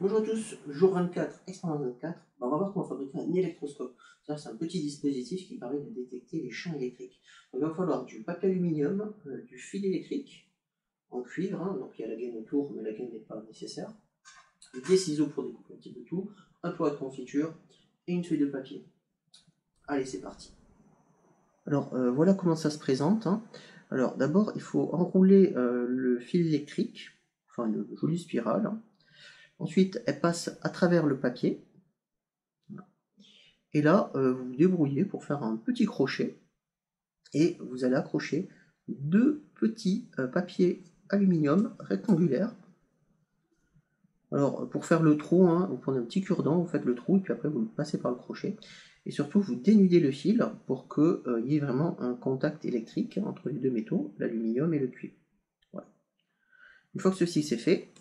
Bonjour à tous, jour 24, expérience 24. On va voir comment fabriquer un électroscope. C'est un petit dispositif qui permet de détecter les champs électriques. Donc, il va falloir du papier aluminium, du fil électrique en cuivre, donc il y a la gaine autour, mais la gaine n'est pas nécessaire, des ciseaux pour découper un petit peu tout, un pot à confiture et une feuille de papier. Allez, c'est parti. Alors voilà comment ça se présente. Alors d'abord, il faut enrouler le fil électrique, enfin une jolie spirale. Ensuite, elle passe à travers le papier. Et là, vous vous débrouillez pour faire un petit crochet. Et vous allez accrocher deux petits papiers aluminium rectangulaires. Alors, pour faire le trou, vous prenez un petit cure-dent, vous faites le trou, et puis après, vous le passez par le crochet. Et surtout, vous dénudez le fil pour qu'il y ait vraiment un contact électrique entre les deux métaux, l'aluminium et le cuivre. Voilà. Une fois que ceci c'est fait,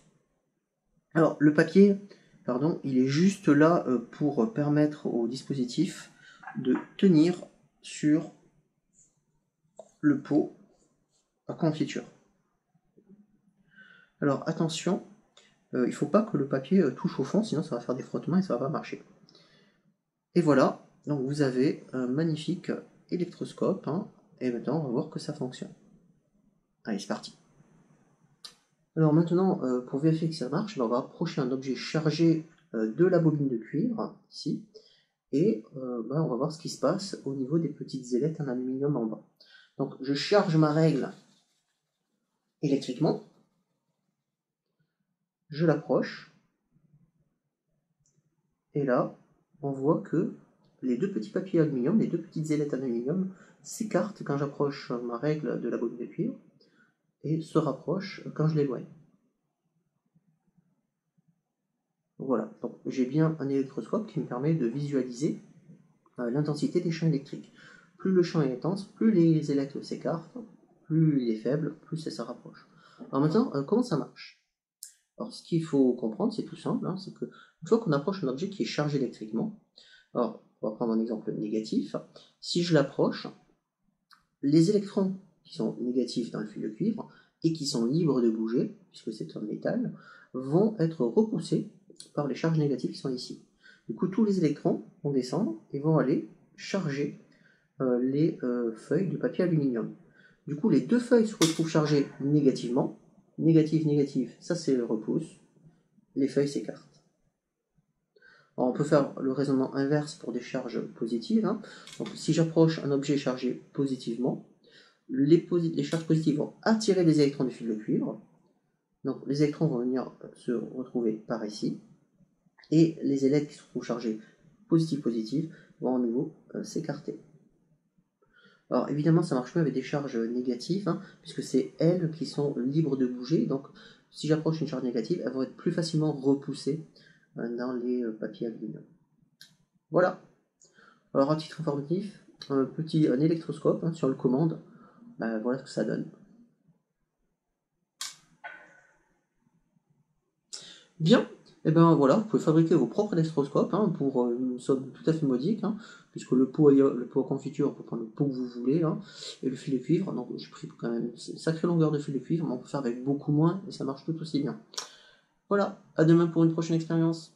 alors le papier, pardon, il est juste là pour permettre au dispositif de tenir sur le pot à confiture. Alors attention, il ne faut pas que le papier touche au fond, sinon ça va faire des frottements et ça va pas marcher. Et voilà, donc vous avez un magnifique électroscope, et maintenant on va voir que ça fonctionne. Allez, c'est parti. Alors maintenant, pour vérifier que ça marche, on va approcher un objet chargé de la bobine de cuivre, ici, et on va voir ce qui se passe au niveau des petites ailettes en aluminium en bas. Donc je charge ma règle électriquement, je l'approche, et là, on voit que les deux petits papiers aluminium, les deux petites ailettes en aluminium, s'écartent quand j'approche ma règle de la bobine de cuivre, et se rapprochent quand je l'éloigne. Voilà, donc j'ai bien un électroscope qui me permet de visualiser l'intensité des champs électriques. Plus le champ est intense, plus les ailettes s'écartent, plus il est faible, plus ça se rapproche. Alors maintenant, comment ça marche? Alors ce qu'il faut comprendre, c'est tout simple, c'est que une fois qu'on approche un objet qui est chargé électriquement, alors on va prendre un exemple négatif, si je l'approche, les électrons qui sont négatifs dans le fil de cuivre et qui sont libres de bouger, puisque c'est un métal, vont être repoussés par les charges négatives qui sont ici. Du coup, tous les électrons vont descendre et vont aller charger les feuilles de papier aluminium. Du coup, les deux feuilles se retrouvent chargées négativement. Négatif, négatif, ça c'est le repousse. Les feuilles s'écartent. On peut faire le raisonnement inverse pour des charges positives. Donc, si j'approche un objet chargé positivement, les charges positives vont attirer les électrons du fil de cuivre. Donc, les électrons vont venir se retrouver par ici. Et les ailettes qui se retrouvent chargées positives vont à nouveau s'écarter. Alors évidemment ça marche mieux avec des charges négatives, puisque c'est elles qui sont libres de bouger, donc si j'approche une charge négative, elles vont être plus facilement repoussées dans les papiers aluminium. Voilà. Alors à titre informatif, un électroscope sur le commande, voilà ce que ça donne. Bien, et voilà, vous pouvez fabriquer vos propres électroscopes pour une somme tout à fait modique, puisque le pot à confiture, on peut prendre le pot que vous voulez, et le fil de cuivre, donc j'ai pris quand même une sacrée longueur de fil de cuivre, mais on peut faire avec beaucoup moins, et ça marche tout aussi bien. Voilà, à demain pour une prochaine expérience.